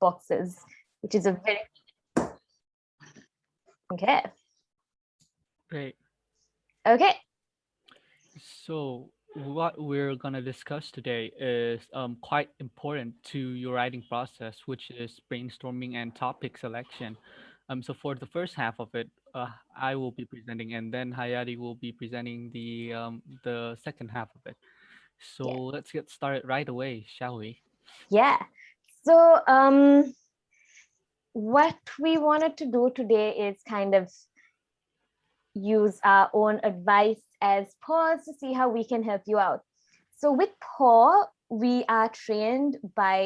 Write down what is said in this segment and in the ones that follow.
boxes, which is a very, okay. Great. Okay. So what we're gonna discuss today is quite important to your writing process, which is brainstorming and topic selection. So for the first half of it, I will be presenting, and then Hayati will be presenting the second half of it. So Yeah. let's get started right away, shall we? Yeah. So what we wanted to do today is kind of use our own advice as PAWs to see how we can help you out. So with PAW, we are trained by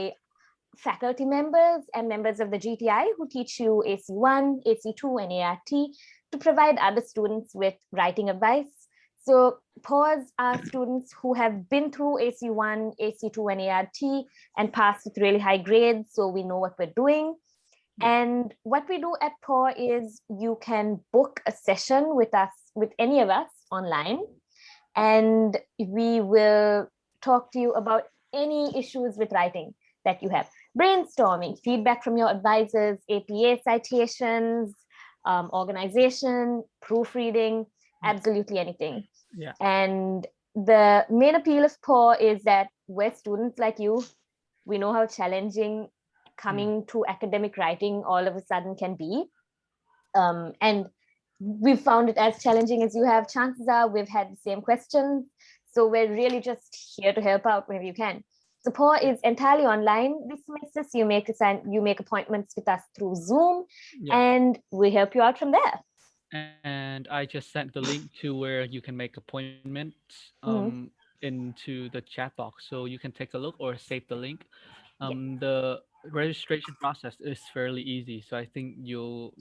faculty members and members of the GTI who teach you AC1, AC2, and ART to provide other students with writing advice. So PAWs are students who have been through AC1, AC2, and ART and passed with really high grades, so we know what we're doing. And what we do at PAW is you can book a session with us, with any of us online, and we will talk to you about any issues with writing that you have. Brainstorming, feedback from your advisors, APA citations, organization, proofreading, absolutely anything. Yeah. And the main appeal of PAW is that we're students like you. We know how challenging coming to academic writing all of a sudden can be. And we've found it as challenging as you have. Chances are we've had the same questions. So we're really just here to help out whenever you can. So PAW is entirely online this semester. So you make appointments with us through Zoom, Yeah. and we help you out from there. And I just sent the link to where you can make appointments Mhm. into the chat box, so you can take a look or save the link. Yeah. The registration process is fairly easy, so I think you'll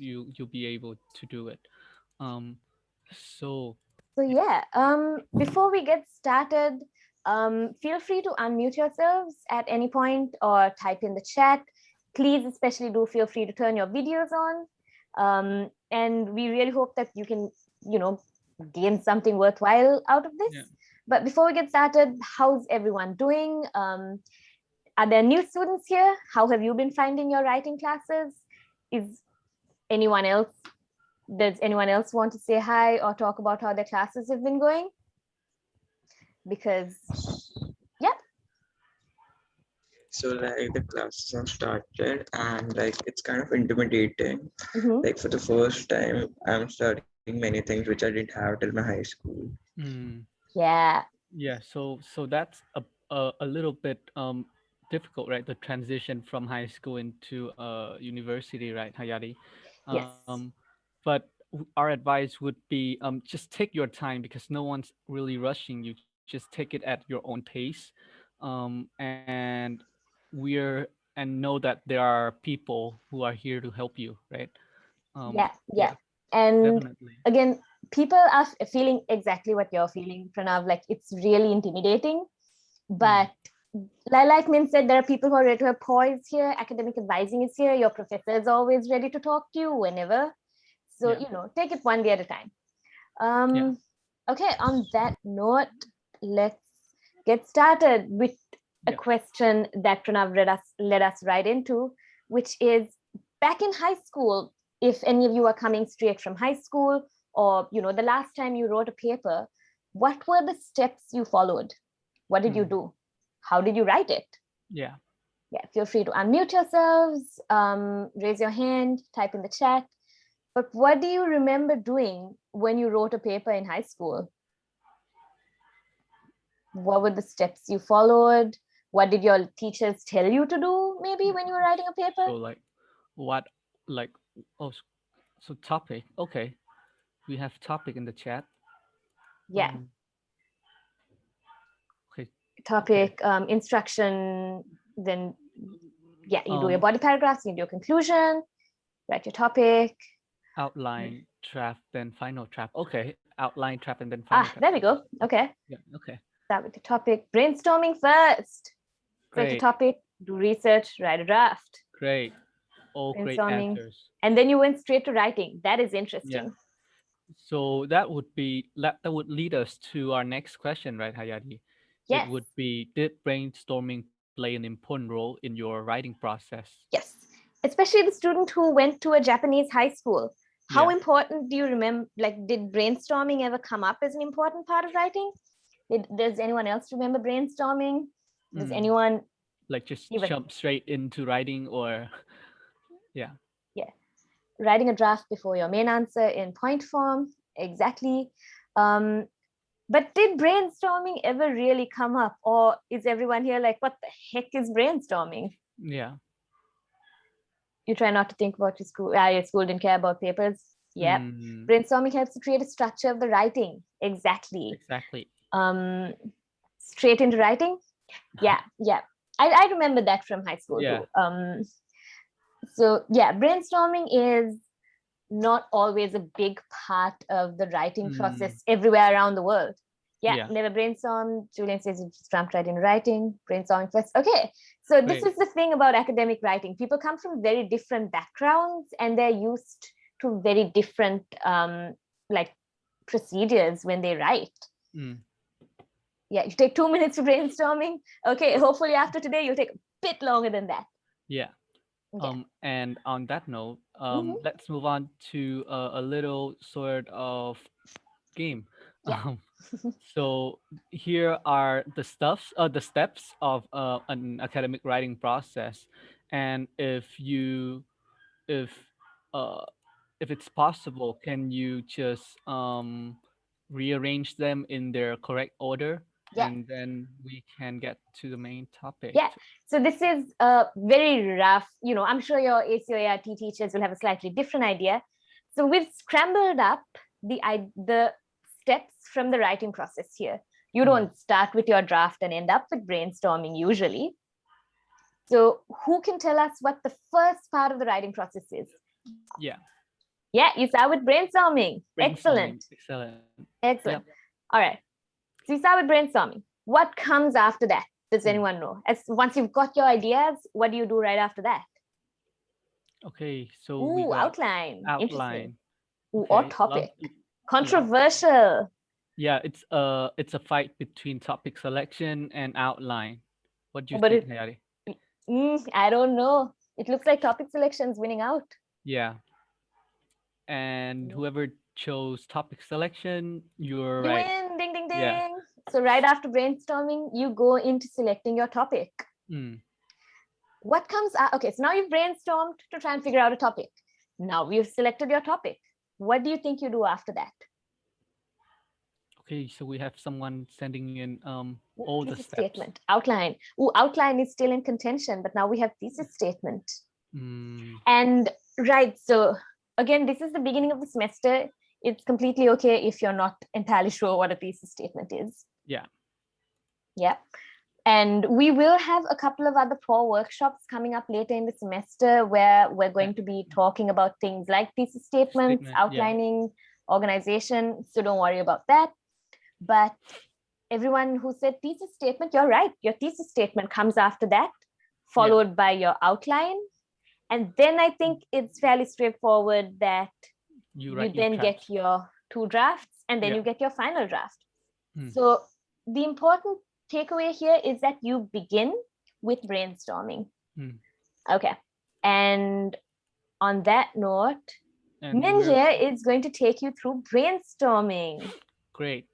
be able to do it. Um, so So yeah, before we get started, feel free to unmute yourselves at any point or type in the chat. Please, especially do feel free to turn your videos on. And we really hope that you can, gain something worthwhile out of this. yeah, But before we get started, how's everyone doing? Are there new students here? How have you been finding your writing classes? Is anyone else Does anyone else want to say hi or talk about how their classes have been going? Because, yeah. So like the classes have started and like it's kind of intimidating. Mm-hmm. Like for the first time, I'm studying many things which I didn't have till my high school. mm, Yeah. yeah. So that's a little bit difficult, right? The transition from high school into university, right, Hayati? Yes. But our advice would be just take your time because no one's really rushing you. Just take it at your own pace, and we're and know that there are people who are here to help you, right? Yeah. Yeah, Yeah. And definitely. again, people are feeling exactly what you're feeling, Pranav. Like, it's really intimidating. Mm, But like Min said, there are people who are ready to have poise here. Academic advising is here. Your professor is always ready to talk to you whenever. So, yeah, take it one day at a time. yeah, Okay, on that note, let's get started with a yeah. question that Pranav led us right into, which is back in high school, if any of you are coming straight from high school, or the last time you wrote a paper, what were the steps you followed? What did you Mm, do? How did you write it? yeah. Yeah, feel free to unmute yourselves, raise your hand, type in the chat. But what do you remember doing when you wrote a paper in high school? What were the steps you followed? What did your teachers tell you to do maybe when you were writing a paper? So like, what like oh, so topic. Okay, we have topic in the chat. Yeah, Um, okay, okay. topic, instruction, then yeah, you do your Um, body paragraphs, you do your conclusion, write your topic. outline, draft, then final draft. Okay, outline, draft, and then final draft. There we go. Okay, Yeah. Okay. start with the topic. Brainstorming first. Set your Great. topic, do research, write a draft. Great. All great Brainstorming. answers. And then you went straight to writing. That is Yeah. interesting. So that would lead us to our next question, right, Hayati? It Yes. would be, did brainstorming play an important role in your writing process? Yes. especially the student who went to a Japanese high school. How Yeah. important do you remember? Like, did brainstorming ever come up as an important part of writing? Does anyone else remember brainstorming? Does Mm. anyone Like just even, jump straight into writing or yeah. yeah, writing a draft before your main answer in point form? Exactly. Um, but did brainstorming ever really come up? Or is everyone here like, what the heck is brainstorming? Yeah. You try not to think about your school didn't care about papers. Yep. Mm. Brainstorming helps to create a structure of the writing. Exactly. Exactly. Um, straight into writing. Yeah, yeah. I remember that from high school Yeah. too. So yeah, brainstorming is not always a big part of the writing Mm. process everywhere around the world. Yeah, Yeah. never brainstormed. Julian says you just jumped right in writing, brainstorming first. Okay, so this Great. is the thing about academic writing. People come from very different backgrounds and they're used to very different like procedures when they write. Mm. Yeah, you take 2 minutes for brainstorming. Okay, hopefully after today you'll take a bit longer than that. Yeah. Yeah. And on that note, Mhm. let's move on to a little sort of game. Yeah. Um, so here are the steps of an academic writing process, and if uh, if it's possible, can you just rearrange them in their correct order, Yeah. and then we can get to the main topic. Yeah. So this is a very rough, I'm sure your ACOART teachers will have a slightly different idea. So we've scrambled up the steps from the writing process here. You Mm, don't start with your draft and end up with brainstorming usually. So who can tell us what the first part of the writing process is? yeah, Yeah, you start with brainstorming. brainstorming. Excellent. Excellent. Yep. Excellent. All right. So you start with brainstorming. What comes after that? Does Mm. anyone know? As once you've got your ideas, what do you do right after that? Okay, so we Ooh, got outline. Interesting. outline. Ooh, or Okay, topic. love. Controversial. Yeah, it's a fight between topic selection and outline. What do you But think, Hayari? I don't know. It looks like topic selection's winning out. Yeah, and whoever chose topic selection, you're You right. win. Ding, ding, Yeah. ding. So right after brainstorming, you go into selecting your topic. Mm. What comes out? Okay, so now you've brainstormed to try and figure out a topic. Now you've selected your topic. What do you think you do after that? Okay, so we have someone sending in Ooh, all the thesis steps. statement. Outline. Ooh, outline is still in contention, but now we have thesis statement. Mm, And right, so again, this is the beginning of the semester. It's completely okay if you're not entirely sure what a thesis statement is. yeah. Yeah. And we will have a couple of other PAW workshops coming up later in the semester where we're Yeah. going to be talking about things like thesis statements, Statement. Yeah. outlining, organization. So don't worry about that. But everyone who said thesis statement, you're right. Your thesis statement comes after that, Yeah. followed by your outline. And then I think it's fairly straightforward that You you write your then get drafts. your two drafts and then Yeah. you get your final draft. Mm, So the important takeaway here is that you begin with brainstorming. mm. Okay. And on that note, And Min we're here is going to take you through brainstorming. great.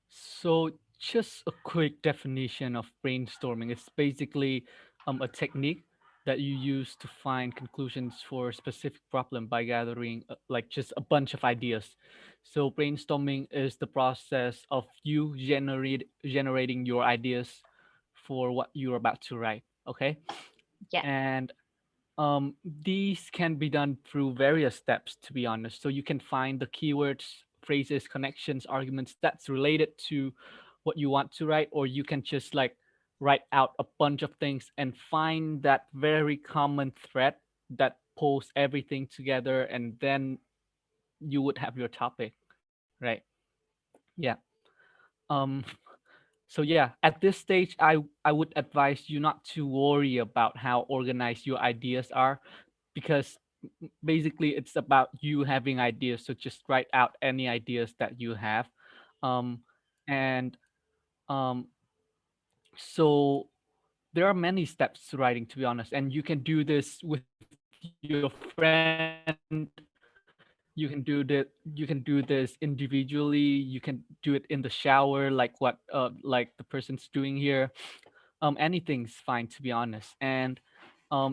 So just a quick definition of brainstorming. It's basically a technique that you use to find conclusions for a specific problem by gathering like just a bunch of ideas. So brainstorming is the process of you generating your ideas for what you're about to write. Okay. Yeah. And these can be done through various steps, to be honest. So you can find the keywords, phrases, connections, arguments that's related to what you want to write, or you can just like write out a bunch of things and find that very common thread that pulls everything together, and then you would have your topic, right? Yeah. Um, so yeah, at this stage, I would advise you not to worry about how organized your ideas are, because basically it's about you having ideas. So just write out any ideas that you have, um, and um, so there are many steps to writing, to be honest, and you can do this with your friend, you can do that. You can do this individually. You can do it in the shower, like what like the person's doing here. Anything's fine, to be honest. And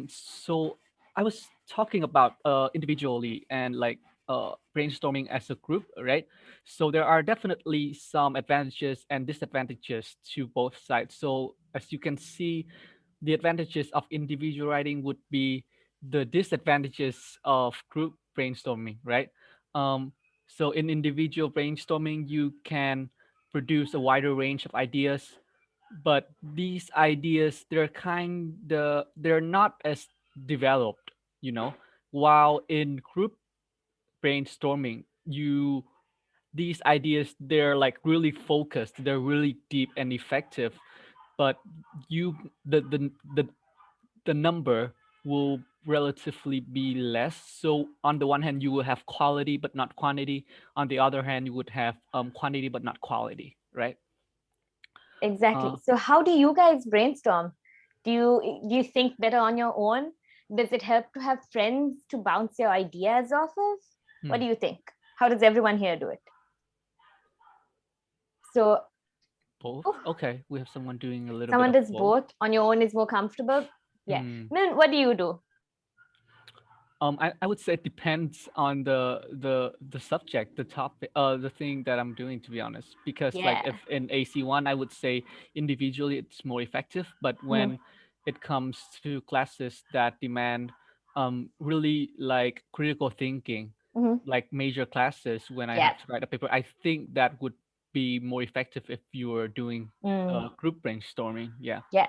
so I was talking about individually and like brainstorming as a group, right? So there are definitely some advantages and disadvantages to both sides. So as you can see, the advantages of individual writing would be the disadvantages of group brainstorming, right? um, so in individual brainstorming you can produce a wider range of ideas, but these ideas they're not as developed, you know. While in group brainstorming, you these ideas, they're like really focused, they're really deep and effective, but you the number will relatively be less. So on the one hand you will have quality but not quantity, on the other hand you would have quantity but not quality, right? uh Exactly. So how do you guys brainstorm? Do you think better on your own? Does it help to have friends to bounce your ideas off of? What hmm, do you think? How does everyone here do it? So, both. oh, Okay, we have someone doing a little bit someone of does both. both. On your own is more comfortable. Yeah. Hmm. Then what do you do? I would say it depends on the subject, the topic, the thing that I'm doing, to be honest. Because like Yeah. if in AC1, I would say individually it's more effective, but Mhm, when it comes to classes that demand really like critical thinking, mhm. like major classes, when I Yeah. have to write a paper, I think that would be more effective if you were doing Mm, group brainstorming. Yeah. yeah.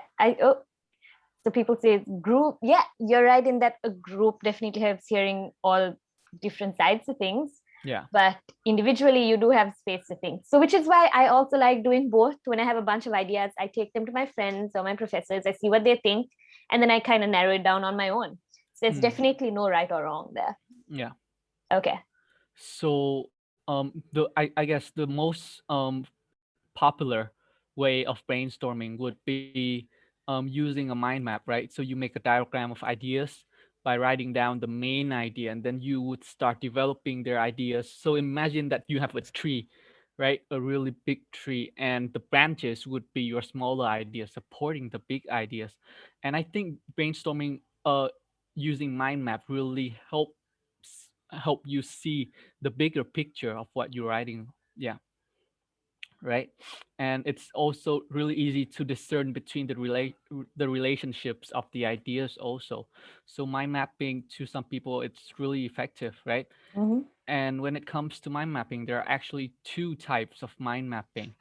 So people say it's group. Yeah, you're right in that a group definitely helps hearing all different sides of things. Yeah. But individually, you do have space to think. So, which is why I also like doing both. When I have a bunch of ideas, I take them to my friends or my professors. I see what they think, and then I kind of narrow it down on my own. So, there's Hmm. definitely no right or wrong there. Yeah. Okay. So I guess the most popular way of brainstorming would be using a mind map, right? So you make a diagram of ideas by writing down the main idea, and then you would start developing their ideas. So imagine that you have a tree, right? A really big tree, and the branches would be your smaller ideas supporting the big ideas. And I think brainstorming using mind map really help you see the bigger picture of what you're writing. Yeah, right. And it's also really easy to discern between the relationships of the ideas also. So mind mapping, to some people it's really effective, right? Mm-hmm. And when it comes to mind mapping, there are actually two types of mind mapping,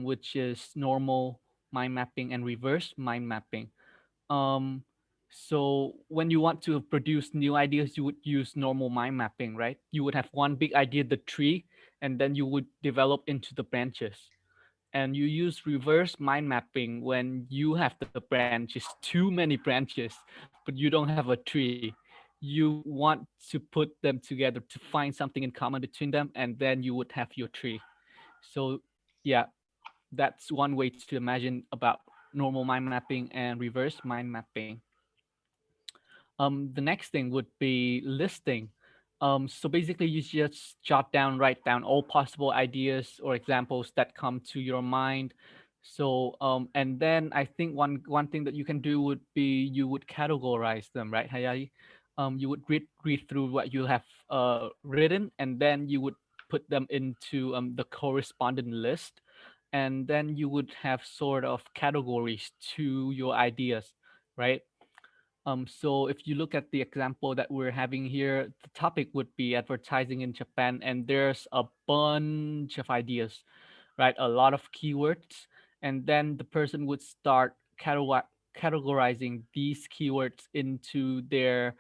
which is normal mind mapping and reverse mind mapping. um so when you want to produce new ideas, you would use normal mind mapping, right? You would have one big idea, the tree, and then you would develop into the branches. And you use reverse mind mapping when you have the branches, too many branches, but you don't have a tree. You want to put them together to find something in common between them, and then you would have your tree. So yeah, that's one way to imagine about normal mind mapping and reverse mind mapping. The next thing would be listing. So basically, you just write down all possible ideas or examples that come to your mind. So, and then I think one thing that you can do would be you would categorize them, right, Hayai? You would read through what you have written, and then you would put them into the corresponding list, and then you would have sort of categories to your ideas, right? So if you look at the example that we're having here, the topic would be advertising in Japan, and there's a bunch of ideas, right? A lot of keywords, and then the person would start categorizing these keywords into their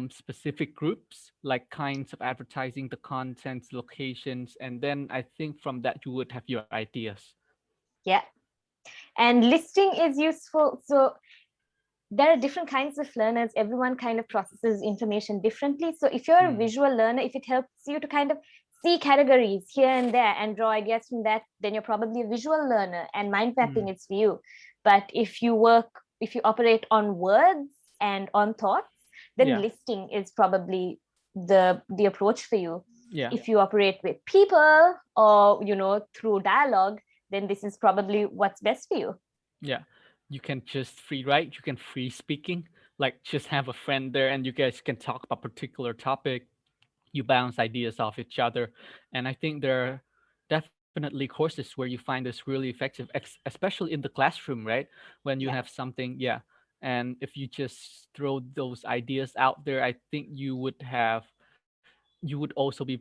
specific groups, like kinds of advertising, the contents, locations, and then I think from that you would have your ideas. Yeah. And listing is useful. So, there are different kinds of learners. Everyone kind of processes information differently. So if you're a Hmm. visual learner, if it helps you to kind of see categories here and there and draw ideas from that, then you're probably a visual learner and mind Hmm. mapping is for you. But if you operate on words and on thoughts, then Yeah. listing is probably the approach for you. Yeah. If you operate with people or through dialogue, then this is probably what's best for you. Yeah. You can just free write, you can free speaking, like just have a friend there and you guys can talk about particular topic. You bounce ideas off each other. And I think there are definitely courses where you find this really effective, especially in the classroom, right? When you Yeah, have something, yeah. And if you just throw those ideas out there, I think you would also be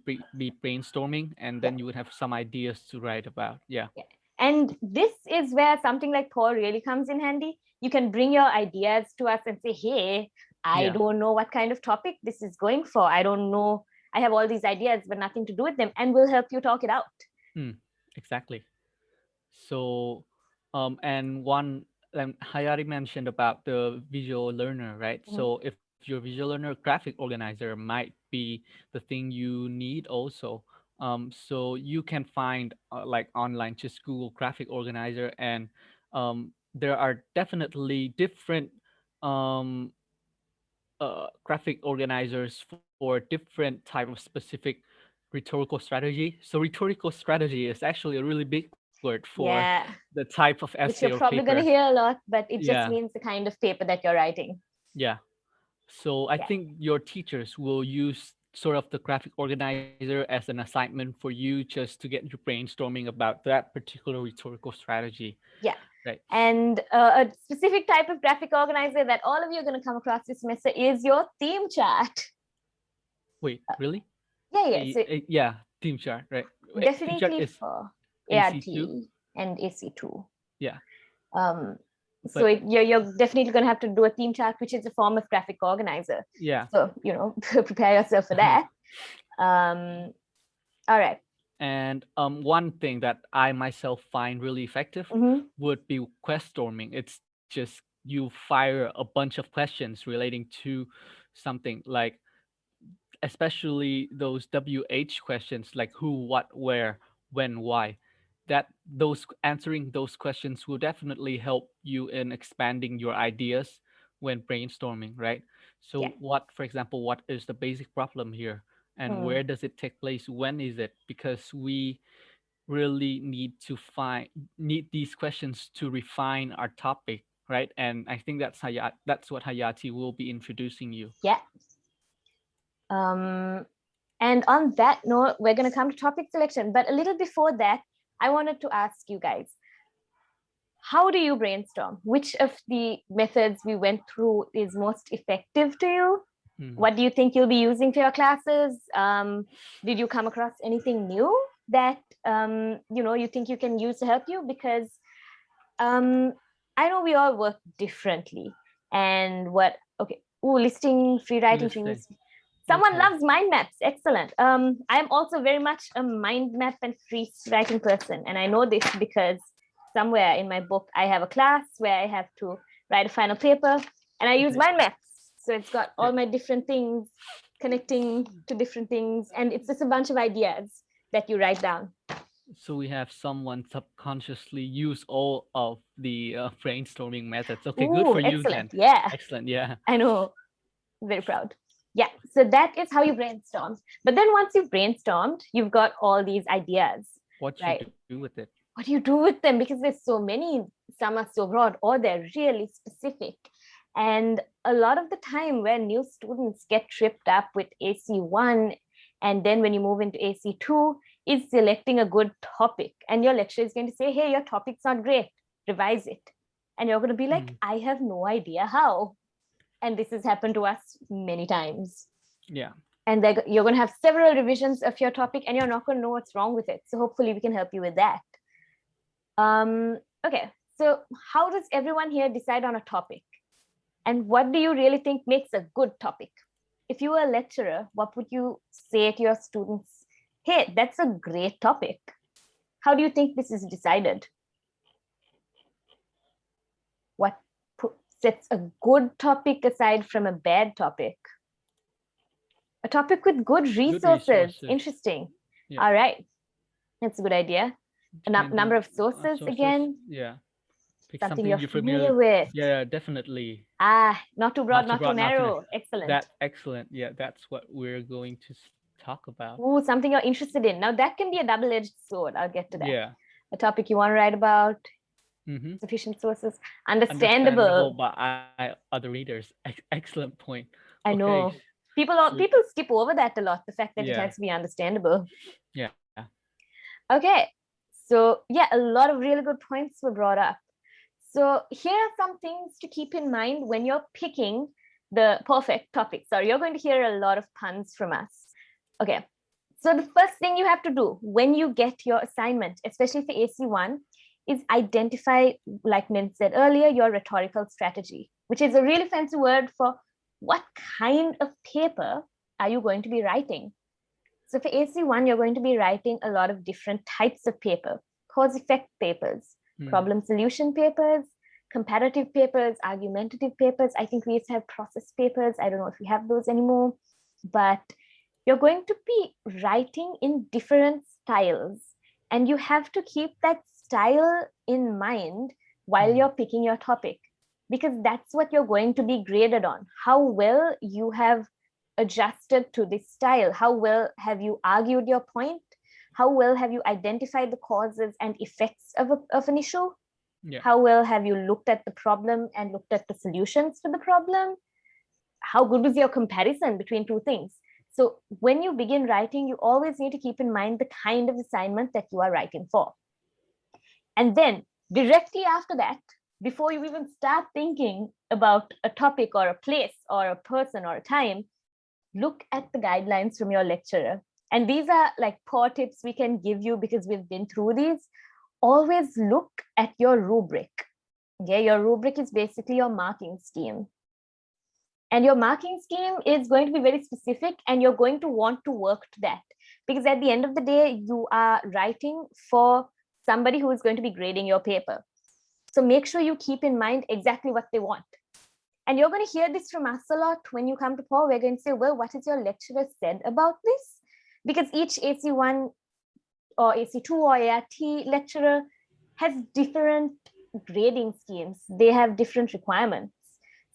brainstorming, and then yeah, you would have some ideas to write about. Yeah. yeah. And this is where something like Paul really comes in handy. You can bring your ideas to us and say, hey, I Yeah. don't know what kind of topic this is going for. I don't know. I have all these ideas, but nothing to do with them. And we'll help you talk it out. Mm, exactly. So, and one, Hayari mentioned about the visual learner, right? Mhm. So if your visual learner, graphic organizer might be the thing you need also. So you can find like online, just Google graphic organizer, and there are definitely different um, graphic organizers for different type of specific rhetorical strategy. So rhetorical strategy is actually a really big word for Yeah, the type of essay which or you're probably paper. going to hear a lot, but it just Yeah, means the kind of paper that you're writing. yeah. So I Yeah, think your teachers will use sort of the graphic organizer as an assignment for you just to get you brainstorming about that particular rhetorical strategy, yeah. right? And a specific type of graphic organizer that all of you are going to come across this semester is your theme chart. Wait, really? Yeah, yeah. So Yeah, team chart, right? Team chart definitely is for AC2. ART and AC2. Yeah, Um, so but you're definitely going to have to do a theme chart, which is a form of graphic organizer. yeah. So, prepare yourself for that. Um, all right. And one thing that I myself find really effective Mhm. would be Questorming. It's just you fire a bunch of questions relating to something, like especially those WH questions, like who, what, where, when, why. That those answering those questions will definitely help you in expanding your ideas when brainstorming, right? Yeah. So what, for example, what is the basic problem here? And Hmm. where does it take place? When is it? Because we really need these questions to refine our topic, right? And I think that's what Hayati will be introducing you. Yeah. Um, and on that note, we're going to come to topic selection. But a little before that, I wanted to ask you guys, how do you brainstorm? Which of the methods we went through is most effective to you? Hmm. What do you think you'll be using for your classes? Did you come across anything new that you think you can use to help you? Because um, I know we all work differently. And okay, listing, free writing, free Listing. music. Someone Okay. loves mind maps. Excellent. I'm also very much a mind map and free writing person. And I know this because somewhere in my book, I have a class where I have to write a final paper and I use Okay. mind maps. So it's got all Okay. my different things connecting to different things. And it's just a bunch of ideas that you write down. So we have someone subconsciously use all of the brainstorming methods. Okay, good Ooh, for you, excellent. Jen. Yeah, Excellent. Yeah. I know. Very proud. Yeah, so that is how you brainstorm. But then once you've brainstormed, you've got all these ideas, What you right? do with it? What do you do with them? Because there's so many, some are so broad or they're really specific. And a lot of the time where new students get tripped up with AC1, and then when you move into AC2, is selecting a good topic. And your lecturer is going to say, hey, your topic's not great, revise it. And you're going to be like, Mm, I have no idea how. And this has happened to us many times. yeah. And you're going to have several revisions of your topic and you're not going to know what's wrong with it. So hopefully we can help you with that. Okay, so how does everyone here decide on a topic? And what do you really think makes a good topic? If you were a lecturer, what would you say to your students? Hey, that's a great topic. How do you think this is decided? What sets a good topic aside from a bad topic? A topic with good Good resources. resources. Interesting. Yeah. All right. That's a good idea. A Can number be of sources sources. again. Yeah. Pick Something something you're you're familiar familiar. with. Yeah, definitely. Not too broad, Not too not too broad, not too. narrow. Excellent. That excellent. Yeah, that's what we're going to talk about. Ooh, something you're interested in. Now that can be a double-edged sword. I'll get to that. Yeah. A topic you want to write about, Mm-hmm. sufficient sources. Understandable Understandable. by other readers. Excellent point. I Okay. know. So People skip over that a lot, the fact that it yeah, has to be understandable. yeah. Okay. So yeah, a lot of really good points were brought up. So here are some things to keep in mind when you're picking the PAWfect topic. Sorry, you're going to hear a lot of puns from us. Okay. So the first thing you have to do when you get your assignment, especially for AC1, is identify, like Min said earlier, your rhetorical strategy, which is a really fancy word for what kind of paper are you going to be writing. So for AC1, you're going to be writing a lot of different types of paper: cause effect papers, problem solution papers, comparative papers, argumentative papers. I think we used to have process papers. I don't know if we have those anymore, but you're going to be writing in different styles, and you have to keep that style in mind while you're picking your topic, because that's what you're going to be graded on: how well you have adjusted to this style, how well have you argued your point, how well have you identified the causes and effects of an issue, Yeah. how well have you looked at the problem and looked at the solutions to the problem, how good was your comparison between two things. So when you begin writing, you always need to keep in mind the kind of assignment that you are writing for. And then directly after that, before you even start thinking about a topic or a place or a person or a time, look at the guidelines from your lecturer. And these are like PAW tips we can give you because we've been through these. Always look at your rubric. Okay, your rubric is basically your marking scheme. And your marking scheme is going to be very specific, and you're going to want to work to that, because at the end of the day, you are writing for somebody who is going to be grading your paper. So make sure you keep in mind exactly what they want. And you're going to hear this from us a lot when you come to PAW. We're going to say, well, what has your lecturer said about this? Because each AC1 or AC2 or ART lecturer has different grading schemes. They have different requirements.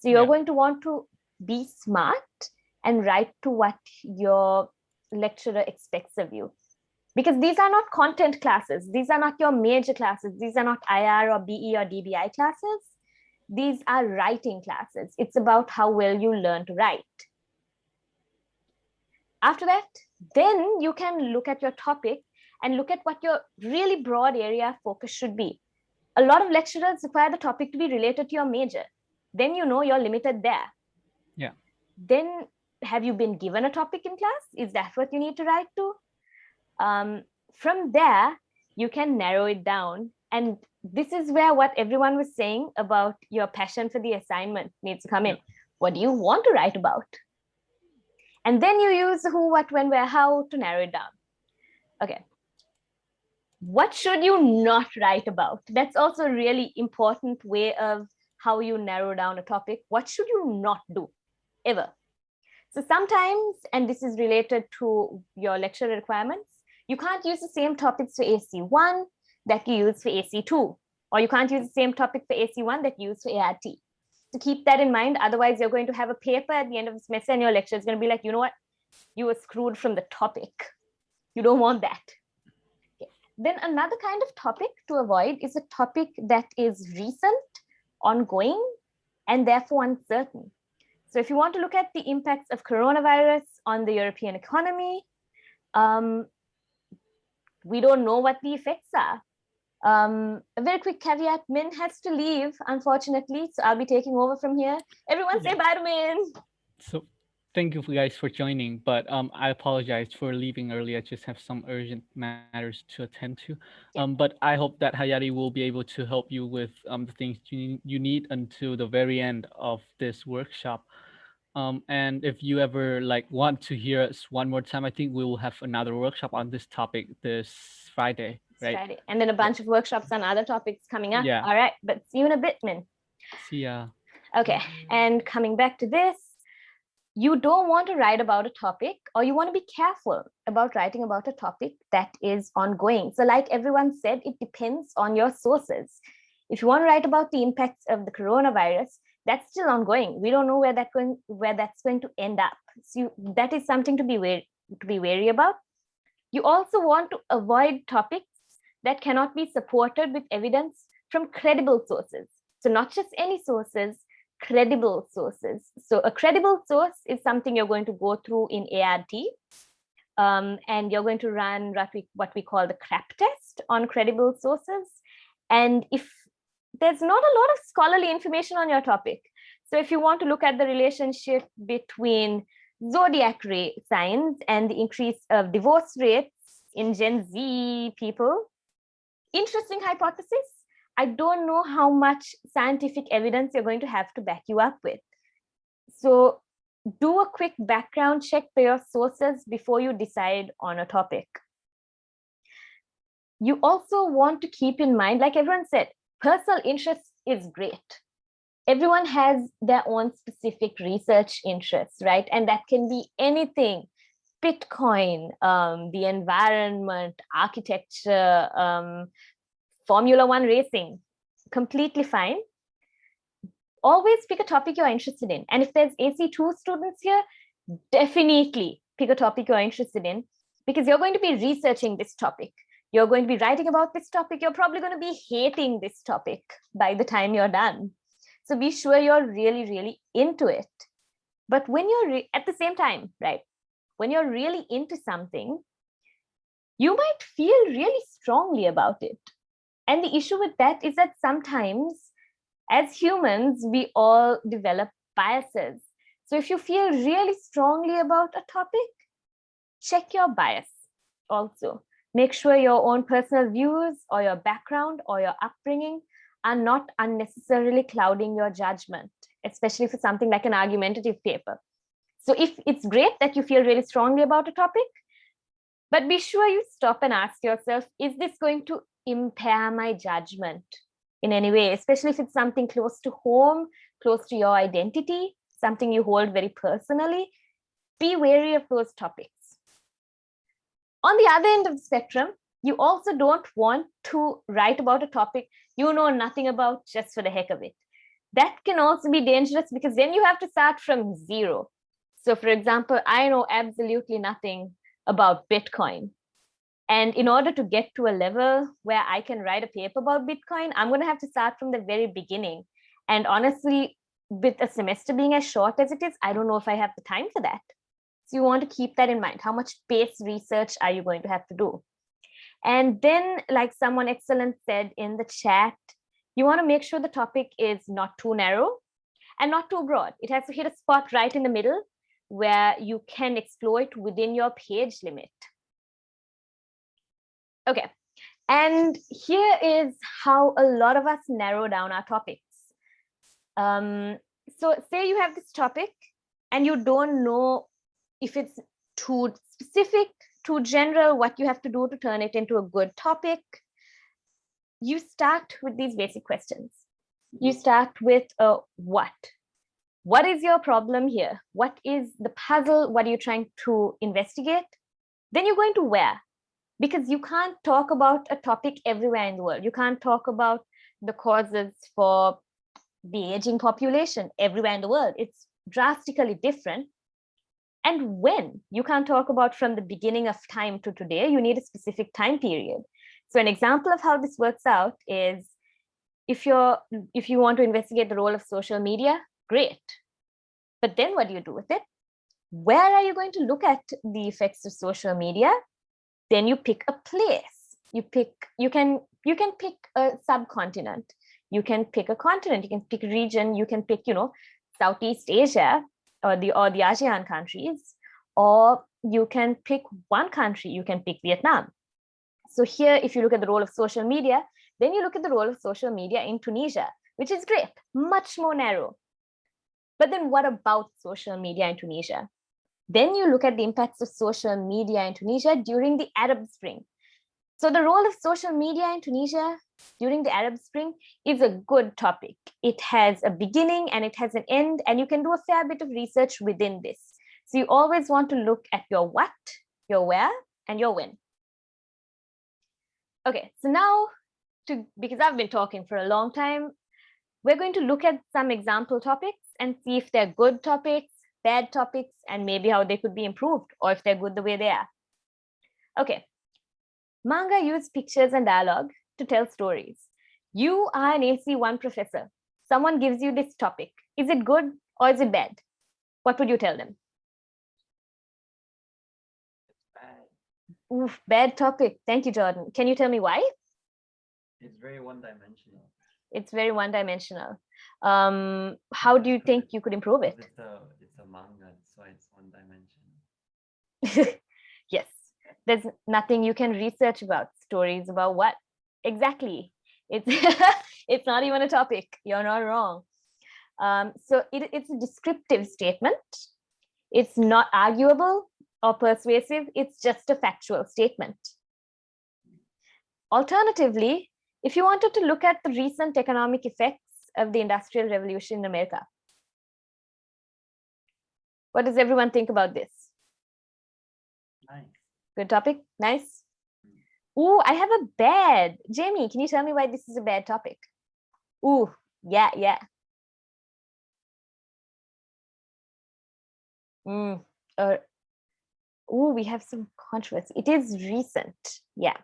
So you're going to want to be smart and write to what your lecturer expects of you. Because these are not content classes. These are not your major classes. These are not IR or BE or DBI classes. These are writing classes. It's about how well you learn to write. After that, then you can look at your topic and look at what your really broad area of focus should be. A lot of lecturers require the topic to be related to your major. Then you know you're limited there. Yeah. Then have you been given a topic in class? Is that what you need to write to? From there, you can narrow it down. And this is where what everyone was saying about your passion for the assignment needs to come in. What do you want to write about? And then you use who, what, when, where, how to narrow it down. Okay. What should you not write about? That's also a really important way of how you narrow down a topic. What should you not do ever? So sometimes, and this is related to your lecture requirements, you can't use the same topics for AC1 that you use for AC2, or you can't use the same topic for AC1 that you use for ART. So keep that in mind. Otherwise, you're going to have a paper at the end of the semester and your lecture is going to be like, you know what? You were screwed from the topic. You don't want that. Okay. Then another kind of topic to avoid is a topic that is recent, ongoing, and therefore uncertain. So if you want to look at the impacts of coronavirus on the European economy, we don't know what the effects are. A very quick caveat, Min has to leave, unfortunately, so I'll be taking over from here. Everyone say bye to Min. So thank you guys for joining, but I apologize for leaving early. I just have some urgent matters to attend to. But I hope that Hayati will be able to help you with the things you need until the very end of this workshop. And if you ever like want to hear us one more time, I think we will have another workshop on this topic this Friday, right? Friday. And then a bunch of workshops on other topics coming up. Yeah. All right, but see you in a bit, Min. See ya. Okay, and coming back to this, you don't want to write about a topic, or you want to be careful about writing about a topic that is ongoing. So like everyone said, it depends on your sources. If you want to write about the impacts of the coronavirus, that's still ongoing. We don't know where that's going to end up. So that is something to be wary about. You also want to avoid topics that cannot be supported with evidence from credible sources. So not just any sources, credible sources. So a credible source is something you're going to go through in ART, and you're going to run what we call the CRAP test on credible sources. And if there's not a lot of scholarly information on your topic, so if you want to look at the relationship between zodiac signs and the increase of divorce rates in Gen Z people, interesting hypothesis. I don't know how much scientific evidence you're going to have to back you up with. So do a quick background check for your sources before you decide on a topic. You also want to keep in mind, like everyone said, personal interest is great. Everyone has their own specific research interests, right? And that can be anything: Bitcoin, the environment, architecture, Formula One racing, completely fine. Always pick a topic you're interested in. And if there's AC2 students here, definitely pick a topic you're interested in, because you're going to be researching this topic. You're going to be writing about this topic. You're probably going to be hating this topic by the time you're done. So be sure you're really, really into it. But when you're at the same time, right, when you're really into something, you might feel really strongly about it. And the issue with that is that sometimes as humans, we all develop biases. So if you feel really strongly about a topic, check your bias also. Make sure your own personal views or your background or your upbringing are not unnecessarily clouding your judgment, especially for something like an argumentative paper. So if it's great that you feel really strongly about a topic, but be sure you stop and ask yourself, is this going to impair my judgment in any way, especially if it's something close to home, close to your identity, something you hold very personally? Be wary of those topics. On the other end of the spectrum, you also don't want to write about a topic you know nothing about just for the heck of it. That can also be dangerous, because then you have to start from zero. So for example, I know absolutely nothing about Bitcoin. And in order to get to a level where I can write a paper about Bitcoin, I'm going to have to start from the very beginning. And honestly, with a semester being as short as it is, I don't know if I have the time for that. So you want to keep that in mind. How much base research are you going to have to do? And then, like someone excellent said in the chat, you want to make sure the topic is not too narrow and not too broad. It has to hit a spot right in the middle where you can exploit within your page limit. Okay, and here is how a lot of us narrow down our topics. So say you have this topic and you don't know if it's too specific, too general, what you have to do to turn it into a good topic. You start with these basic questions. You start with what? What is your problem here? What is the puzzle? What are you trying to investigate? Then you're going to where? Because you can't talk about a topic everywhere in the world. You can't talk about the causes for the aging population everywhere in the world. It's drastically different. And when? You can't talk about from the beginning of time to today. You need a specific time period. So an example of how this works out is, if you want to investigate the role of social media, great. But then what do you do with it? Where are you going to look at the effects of social media? Then you pick a place. You can pick a subcontinent. You can pick a continent. You can pick a region. You can pick, Southeast Asia or the ASEAN countries, or you can pick one country. You can pick Vietnam. So here, if you look at the role of social media, then you look at the role of social media in Tunisia, which is great, much more narrow. But then what about social media in Tunisia? Then you look at the impacts of social media in Tunisia during the Arab Spring. So the role of social media in Tunisia during the Arab Spring is a good topic. It has a beginning and it has an end, and you can do a fair bit of research within this. So you always want to look at your what, your where, and your when. Okay, so now because I've been talking for a long time, we're going to look at some example topics and see if they're good topics, bad topics, and maybe how they could be improved, or if they're good the way they are. Okay. Manga use pictures and dialogue to tell stories. You are an AC1 professor. Someone gives you this topic. Is it good or is it bad? What would you tell them? Bad. Oof, bad topic. Thank you, Jordan. Can you tell me why? It's very one-dimensional. It's very one-dimensional. How do you think you could improve it? It's a manga, so it's one-dimensional. Yes, there's nothing you can research about. Stories about what? Exactly. It's it's not even a topic. You're not wrong. So it's a descriptive statement. It's not arguable or persuasive. It's just a factual statement. Alternatively, if you wanted to look at the recent economic effects of the Industrial Revolution in America, what does everyone think about this? Nice. Good topic? Nice. Ooh, I have a bad. Jamie, can you tell me why this is a bad topic? Ooh, yeah. Ooh, we have some controversy. It is recent. Yeah.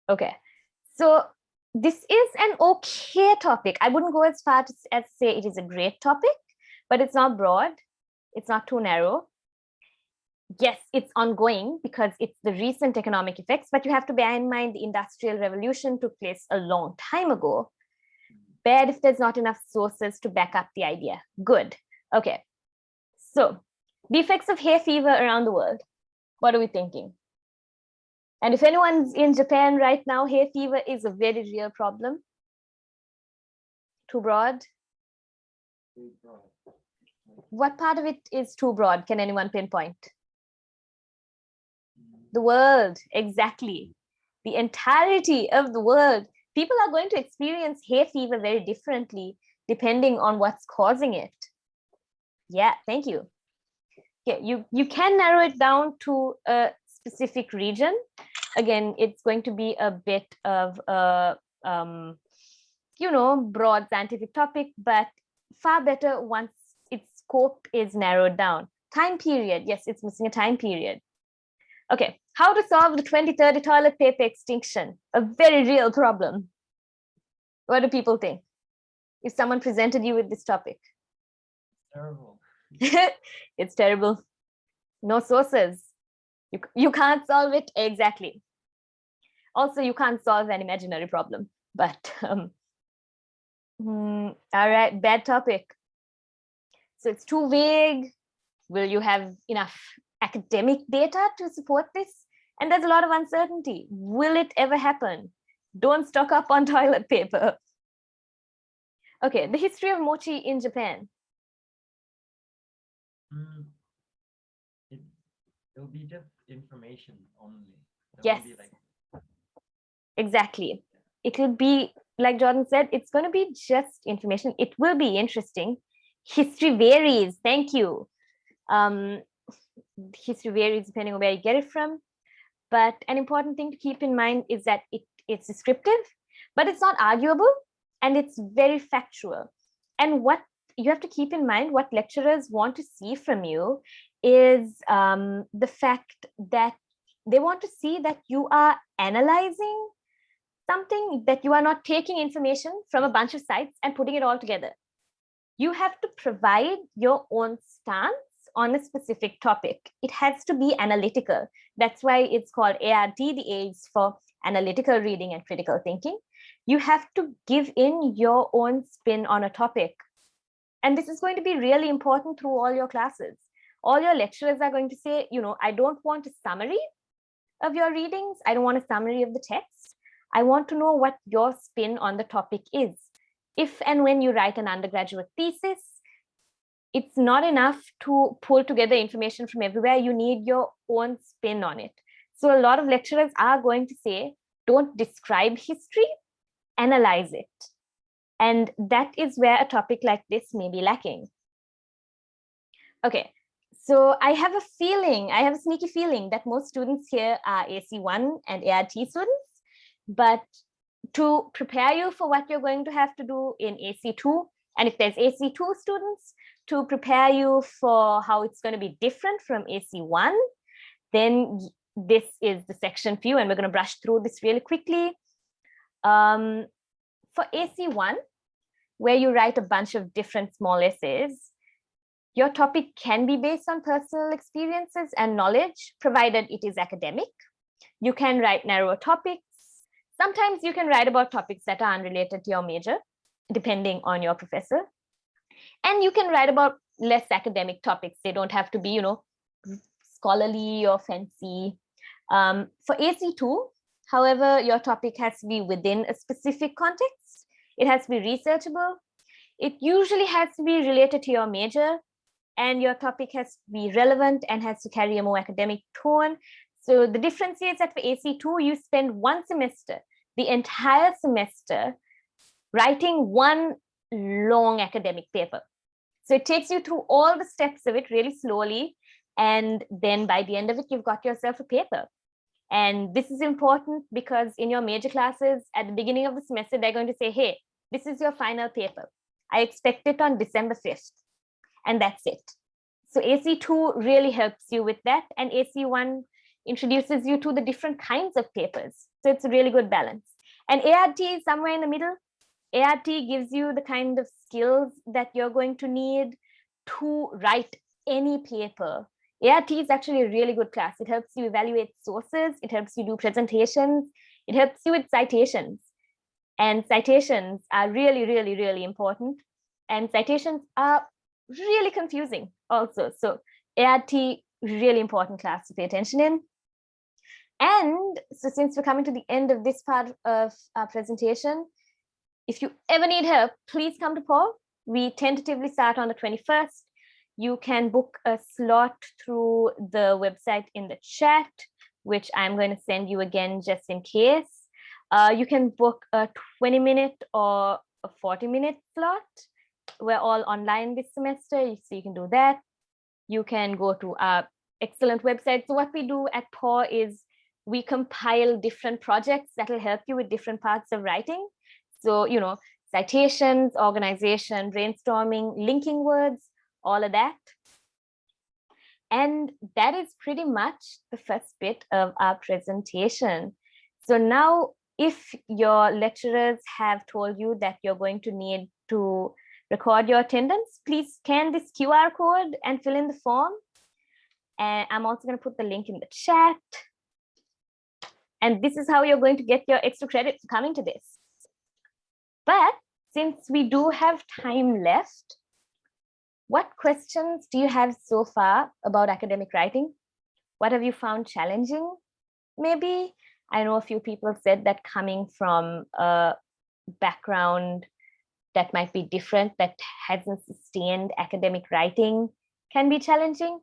Okay. So this is an okay topic. I wouldn't go as far as say it is a great topic, but it's not broad. It's not too narrow. Yes, it's ongoing because it's the recent economic effects, but you have to bear in mind the Industrial Revolution took place a long time ago. Bad if there's not enough sources to back up the idea. Good. Okay. So the effects of hay fever around the world. What are we thinking? And if anyone's in Japan right now, hay fever is a very real problem. Too broad? Too broad. What part of it is too broad? Can anyone pinpoint? The world, exactly. The entirety of the world. People are going to experience hay fever very differently depending on what's causing it. Yeah, thank you. Yeah, you can narrow it down to a specific region. Again, it's going to be a bit of a broad scientific topic, but far better once its scope is narrowed down. Time period, yes, it's missing a time period. Okay, how to solve the 2030 toilet paper extinction? A very real problem. What do people think? If someone presented you with this topic? Terrible. It's terrible. No sources. You can't solve it. Exactly. Also, you can't solve an imaginary problem. But all right, bad topic. So it's too vague. Will you have enough academic data to support this? And there's a lot of uncertainty. Will it ever happen? Don't stock up on toilet paper. Okay, the history of mochi in Japan. It'll be just information only. Yes. Exactly. It will be, like Jordan said, it's going to be just information. It will be interesting. History varies. Thank you. History varies depending on where you get it from. But an important thing to keep in mind is that it's descriptive, but it's not arguable, and it's very factual. And what you have to keep in mind, what lecturers want to see from you is the fact that they want to see that you are analyzing something, that you are not taking information from a bunch of sites and putting it all together. You have to provide your own stance on a specific topic. It has to be analytical. That's why it's called ART. The A is for analytical reading and critical thinking. You have to give in your own spin on a topic. And this is going to be really important through all your classes. All your lecturers are going to say, I don't want a summary of your readings. I don't want a summary of the text. I want to know what your spin on the topic is. If and when you write an undergraduate thesis, it's not enough to pull together information from everywhere. You need your own spin on it. So a lot of lecturers are going to say, don't describe history, analyze it. And that is where a topic like this may be lacking. Okay, So I have a sneaky feeling that most students here are AC1 and ART students, but to prepare you for what you're going to have to do in AC2, and if there's AC2 students, to prepare you for how it's going to be different from AC1, then this is the section for you, and we're going to brush through this really quickly. For AC1, where you write a bunch of different small essays, your topic can be based on personal experiences and knowledge, provided it is academic. You can write narrower topics. Sometimes you can write about topics that are unrelated to your major, depending on your professor. And you can write about less academic topics. They don't have to be, scholarly or fancy. For AC2, however, your topic has to be within a specific context. It has to be researchable. It usually has to be related to your major, and your topic has to be relevant and has to carry a more academic tone. So the difference is that for AC2, you spend one semester, the entire semester, writing one long academic paper. So it takes you through all the steps of it really slowly. And then by the end of it, you've got yourself a paper. And this is important because in your major classes at the beginning of the semester, they're going to say, hey, this is your final paper. I expect it on December 5th. And that's it. So AC2 really helps you with that. And AC1 introduces you to the different kinds of papers. So it's a really good balance. And ART is somewhere in the middle. ART gives you the kind of skills that you're going to need to write any paper. ART is actually a really good class. It helps you evaluate sources. It helps you do presentations. It helps you with citations. And citations are really, really, really important. And citations are really confusing also. So ART, really important class to pay attention in. And so since we're coming to the end of this part of our presentation, if you ever need help, please come to PAW. We tentatively start on the 21st. You can book a slot through the website in the chat, which I'm going to send you again just in case. You can book a 20-minute or a 40-minute slot. We're all online this semester, so you can do that. You can go to our excellent website. So what we do at PAW is we compile different projects that will help you with different parts of writing. So, citations, organization, brainstorming, linking words, all of that. And that is pretty much the first bit of our presentation. So now, if your lecturers have told you that you're going to need to record your attendance, please scan this QR code and fill in the form. And I'm also going to put the link in the chat. And this is how you're going to get your extra credit for coming to this. But since we do have time left, what questions do you have so far about academic writing? What have you found challenging? Maybe I know a few people said that coming from a background that might be different, that hasn't sustained academic writing, can be challenging.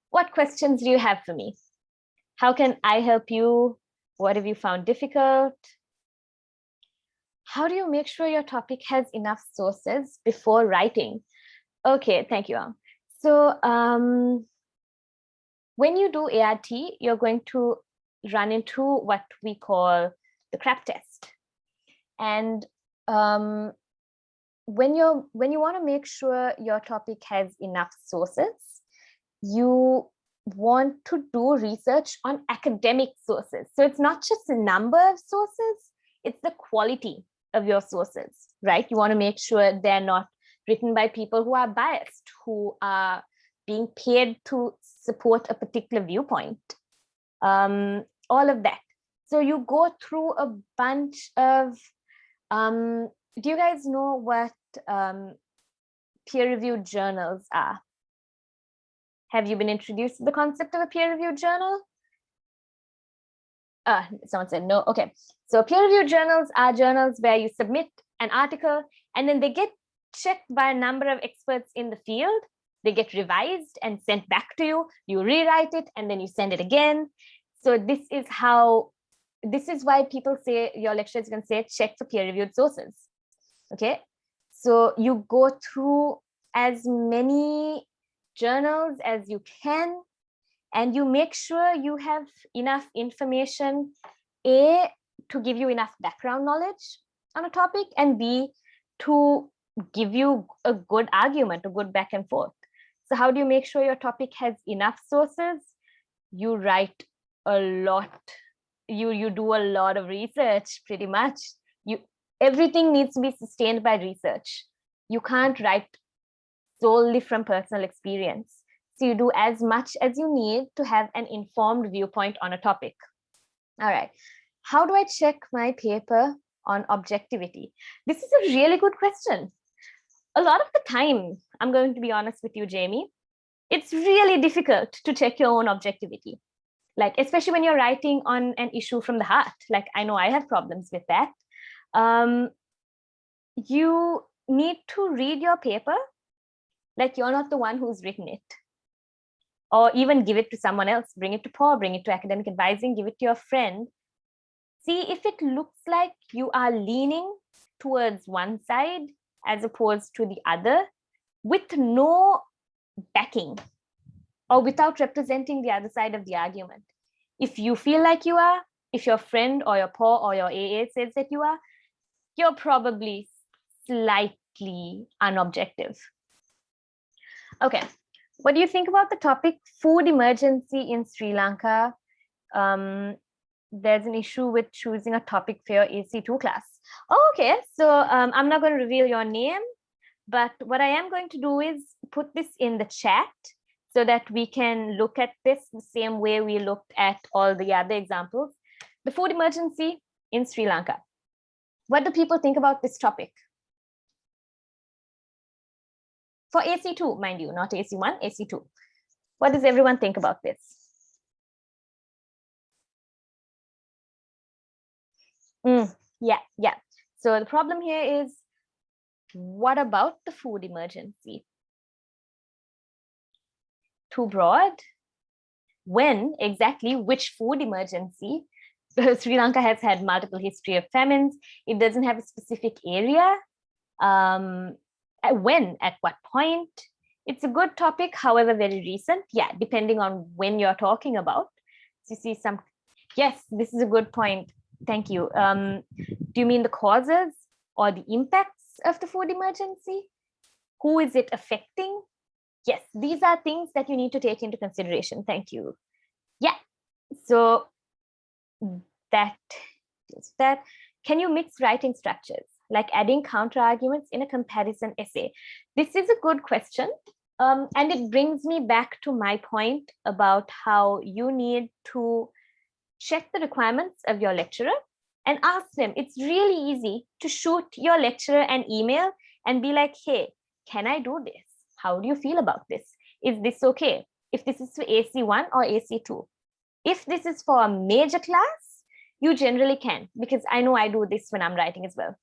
What questions do you have for me? How can I help you? What have you found difficult? How do you make sure your topic has enough sources before writing? Okay, thank you. So when you do ART, you're going to run into what we call the CRAP test. And when you want to make sure your topic has enough sources, you want to do research on academic sources. So it's not just the number of sources, it's the quality of your sources, right? You want to make sure they're not written by people who are biased, who are being paid to support a particular viewpoint, all of that. So you go through a bunch of, do you guys know what peer-reviewed journals are? Have you been introduced to the concept of a peer-reviewed journal? Someone said no. Okay, so peer-reviewed journals are journals where you submit an article and then they get checked by a number of experts in the field. They get revised and sent back to you. You rewrite it and then you send it again. So this is why people say, your lecturer is going to say, check for peer-reviewed sources. Okay, so you go through as many journals as you can, and you make sure you have enough information, A, to give you enough background knowledge on a topic, and B, to give you a good argument, a good back and forth. So how do you make sure your topic has enough sources? You write a lot. You do a lot of research, pretty much. Everything needs to be sustained by research. You can't write solely from personal experience. So you do as much as you need to have an informed viewpoint on a topic. All right. How do I check my paper on objectivity? This is a really good question. A lot of the time, I'm going to be honest with you, Jamie, it's really difficult to check your own objectivity. Like, especially when you're writing on an issue from the heart. Like, I know I have problems with that. You need to read your paper like you're not the one who's written it. Or even give it to someone else, bring it to PAW, bring it to academic advising, give it to your friend. See if it looks like you are leaning towards one side as opposed to the other, with no backing or without representing the other side of the argument. If you feel like you are, if your friend or your PAW or your AA says that you are, you're probably slightly unobjective. Okay, what do you think about the topic food emergency in Sri Lanka? There's an issue with choosing a topic for your AC2 class. Oh, okay, so I'm not going to reveal your name, but what I am going to do is put this in the chat so that we can look at this the same way we looked at all the other examples. The food emergency in Sri Lanka. What do people think about this topic? For AC2, mind you, not AC1, AC2. What does everyone think about this? Yeah. So the problem here is, what about the food emergency? Too broad? When exactly? Which food emergency? Sri Lanka has had multiple history of famines. It doesn't have a specific area. When? At what point? It's a good topic, however, very recent. Yeah, depending on when you're talking about. So you see some. Yes, this is a good point. Thank you. Do you mean the causes or the impacts of the food emergency? Who is it affecting? Yes, these are things that you need to take into consideration. Thank you. Yeah, so that is that. Can you mix writing structures, like adding counter arguments in a comparison essay? This is a good question. And it brings me back to my point about how you need to check the requirements of your lecturer and ask them. It's really easy to shoot your lecturer an email and be like, hey, can I do this? How do you feel about this? Is this okay? If this is for AC1 or AC2. If this is for a major class, you generally can, because I know I do this when I'm writing as well.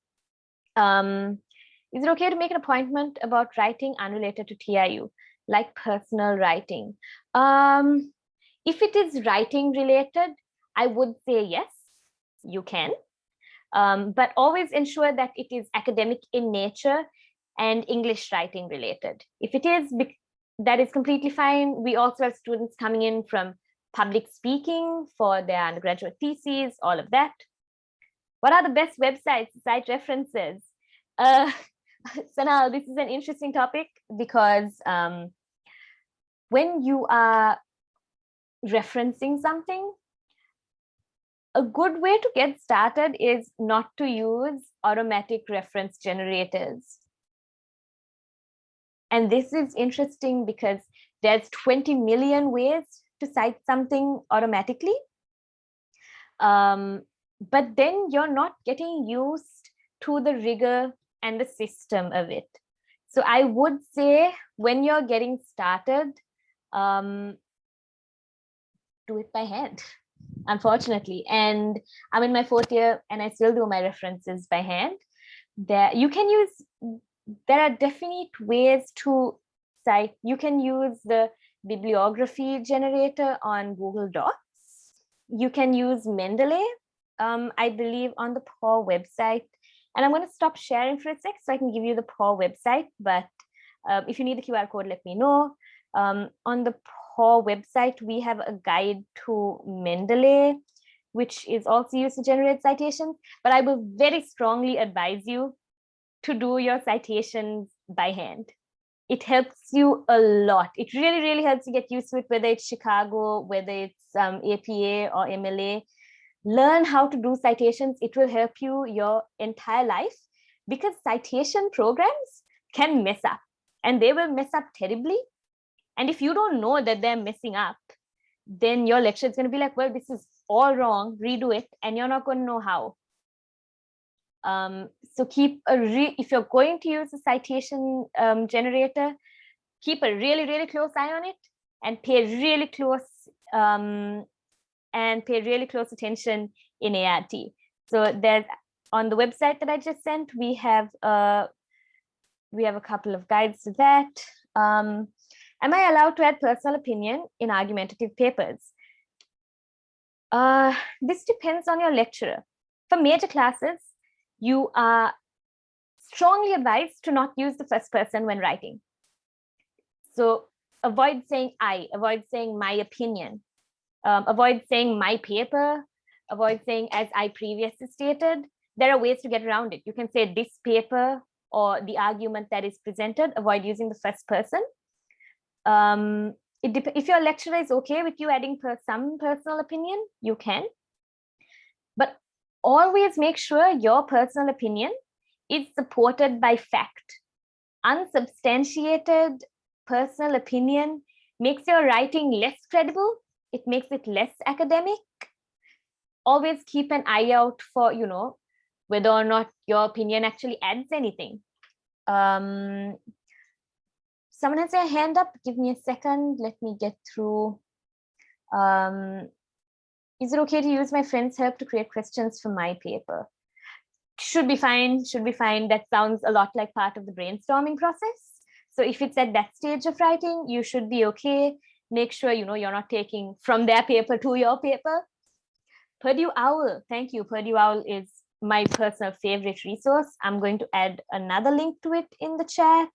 Is it okay to make an appointment about writing unrelated to TIU, like personal writing? If it is writing related, I would say yes, you can. But always ensure that it is academic in nature and English writing related. If it is, that is completely fine. We also have students coming in from public speaking for their undergraduate theses, all of that. What are the best websites to cite references? Sanal, this is an interesting topic because when you are referencing something, a good way to get started is not to use automatic reference generators. And this is interesting because there's 20 million ways to cite something automatically. But then you're not getting used to the rigor and the system of it. So I would say when you're getting started, do it by hand, unfortunately. And I'm in my 4th year and I still do my references by hand. There are definite ways to cite. You can use the bibliography generator on Google Docs. You can use Mendeley, I believe, on the PAW website. And I'm going to stop sharing for a sec so I can give you the PAW website. But if you need the QR code, let me know. On the PAW website, we have a guide to Mendeley, which is also used to generate citations, but I will very strongly advise you to do your citations by hand. It helps you a lot. It really, really helps you get used to it, whether it's Chicago, whether it's APA or MLA. Learn how to do citations. It will help you your entire life, because citation programs can mess up, and they will mess up terribly. And if you don't know that they're messing up, then your lecture is going to be like, well, this is all wrong, redo it, and you're not going to know how. So keep if you're going to use a citation generator, keep a really, really close eye on it, and pay really close attention in ART. So there's, on the website that I just sent, we have a couple of guides to that. Am I allowed to add personal opinion in argumentative papers? This depends on your lecturer. For major classes, you are strongly advised to not use the first person when writing. So avoid saying I, avoid saying my opinion, avoid saying my paper, avoid saying as I previously stated. There are ways to get around it. You can say this paper or the argument that is presented. Avoid using the first person. If your lecturer is okay with you adding some personal opinion, you can. But always make sure your personal opinion is supported by fact. Unsubstantiated personal opinion makes your writing less credible. It makes it less academic. Always keep an eye out for, whether or not your opinion actually adds anything. Someone has their hand up. Give me a second. Let me get through. Is it okay to use my friend's help to create questions for my paper? Should be fine. Should be fine. That sounds a lot like part of the brainstorming process. So if it's at that stage of writing, you should be okay. Make sure you're not taking from their paper to your paper. Purdue OWL. Thank you. Purdue OWL is my personal favorite resource. I'm going to add another link to it in the chat.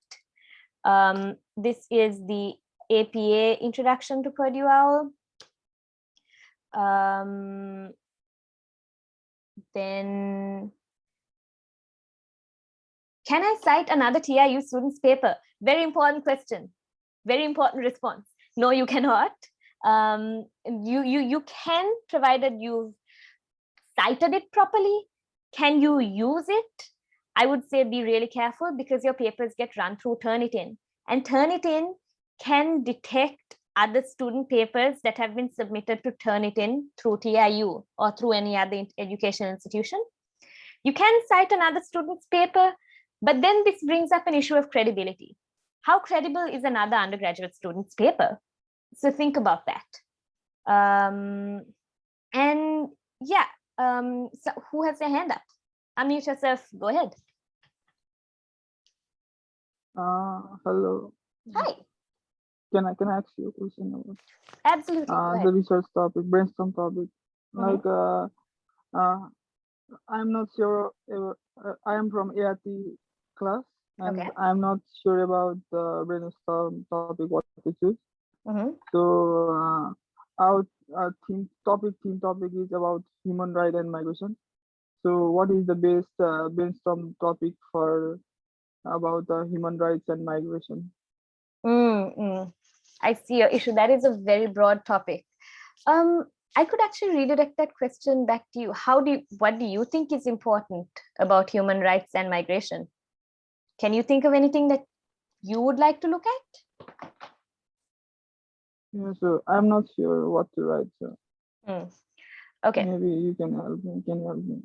This is the APA introduction to Purdue OWL. Then, can I cite another TIU student's paper? Very important question. Very important response. No, you cannot. You can, provided you've cited it properly. Can you use it? I would say be really careful, because your papers get run through Turnitin, and Turnitin can detect other student papers that have been submitted to Turnitin through TIU or through any other educational institution. You can cite another student's paper, but then this brings up an issue of credibility. How credible is another undergraduate student's paper? So think about that. And yeah, so who has their hand up? Unmute yourself. Go ahead. Hello. Hi. Can I ask you a question about Absolutely. Go the ahead. research topic, brainstorm topic? Like, I'm not sure. I am from ART class, and Okay. I'm not sure about the brainstorm topic what to choose. So our theme topic is about human right and migration. So what is the best brainstorm topic for about human rights and migration? I see your issue. That is a very broad topic. I could actually redirect that question back to you. What do you think is important about human rights and migration? Can you think of anything that you would like to look at? Yeah, so I'm not sure what to write. So Okay. maybe you can help me. Can you help me?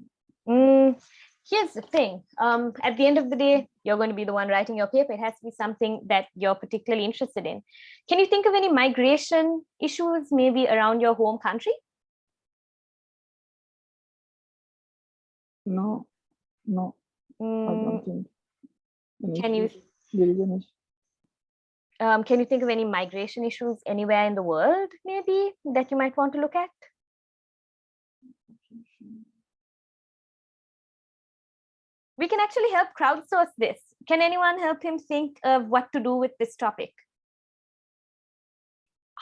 Here's the thing. At the end of the day, you're going to be the one writing your paper. It has to be something that you're particularly interested in. Can you think of any migration issues maybe around your home country? No, I don't think. Can you There is an issue. can you think of any migration issues anywhere in the world maybe that you might want to look at? We can actually help crowdsource this. Can anyone help him think of what to do with this topic?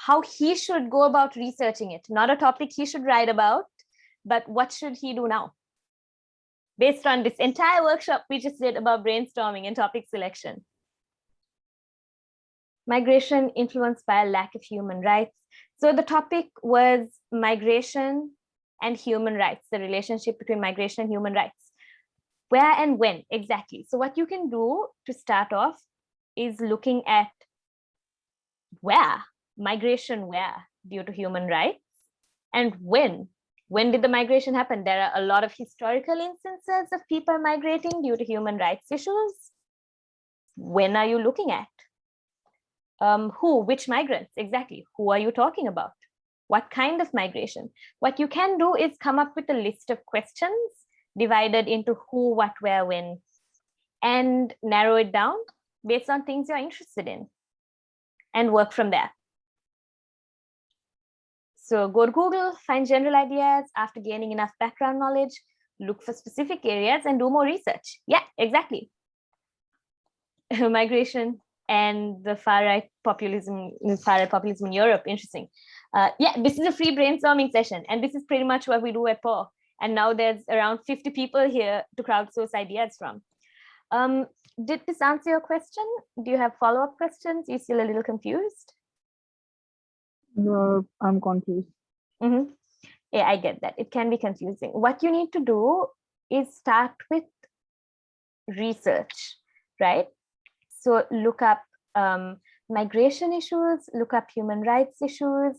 how he should go about researching it, not a topic he should write about, but what should he do now? Based on this entire workshop we just did about brainstorming and topic selection. Migration influenced by a lack of human rights. So the topic was migration and human rights, the relationship between migration and human rights. Where and when exactly? So what you can do to start off is looking at where, migration where due to human rights, and when did the migration happen? There are a lot of historical instances of people migrating due to human rights issues. When are you looking at? Which migrants exactly? Who are you talking about? What kind of migration? What you can do is come up with a list of questions divided into who, what, where, when, and narrow it down based on things you're interested in and work from there. So go to Google, find general ideas. After gaining enough background knowledge, look for specific areas and do more research. Yeah, exactly. Migration and the far-right populism in Europe, interesting. Yeah, this is a free brainstorming session, and this is pretty much what we do at PAW. And now there's around 50 people here to crowdsource ideas from. Did this answer your question? Do you have follow-up questions? You still a little confused? No, I'm confused. Mm-hmm. Yeah, I get that. It can be confusing. What you need to do is start with research, right? So look up migration issues, look up human rights issues.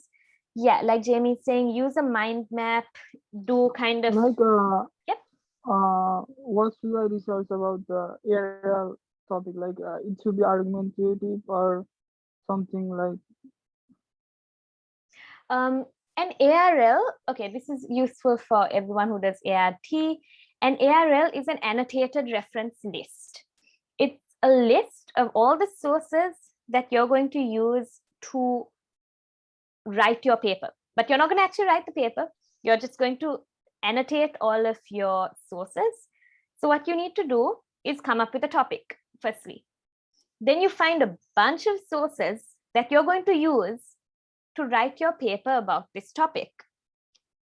Yeah, like Jamie's saying, use a mind map, do kind of... Like, yep. what should I research about the ARL topic? Like, it should be argumentative or something like... An ARL, okay, this is useful for everyone who does ART. An ARL is an annotated reference list. It's a list of all the sources that you're going to use to write your paper. But you're not going to actually write the paper. You're just going to annotate all of your sources. So what you need to do is come up with a topic, firstly. Then you find a bunch of sources that you're going to use to write your paper about this topic.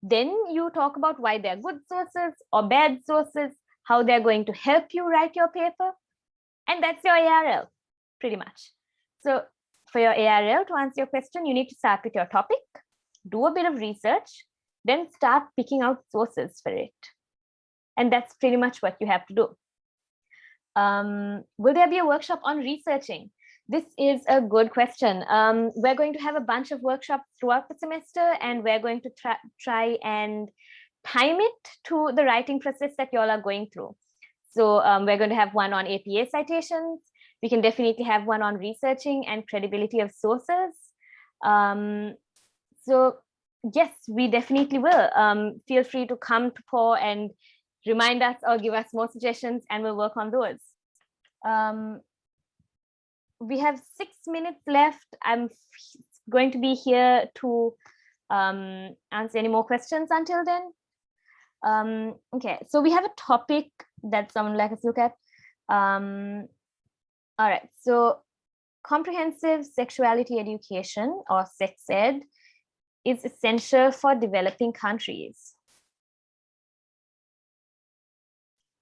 Then you talk about why they're good sources or bad sources, how they're going to help you write your paper. And that's your ARL, pretty much. So for your ARL, to answer your question, you need to start with your topic, do a bit of research, then start picking out sources for it. And that's pretty much what you have to do. Will there be a workshop on researching? This is a good question. We're going to have a bunch of workshops throughout the semester, and we're going to try and time it to the writing process that y'all are going through. So we're going to have one on APA citations. We can definitely have one on researching and credibility of sources. So yes, we definitely will. Feel free to come to PAW and remind us or give us more suggestions, and we'll work on those. We have 6 minutes left. I'm going to be here to answer any more questions until then. Okay, so we have a topic that someone would like us to look at. All right, so comprehensive sexuality education, or sex ed, is essential for developing countries.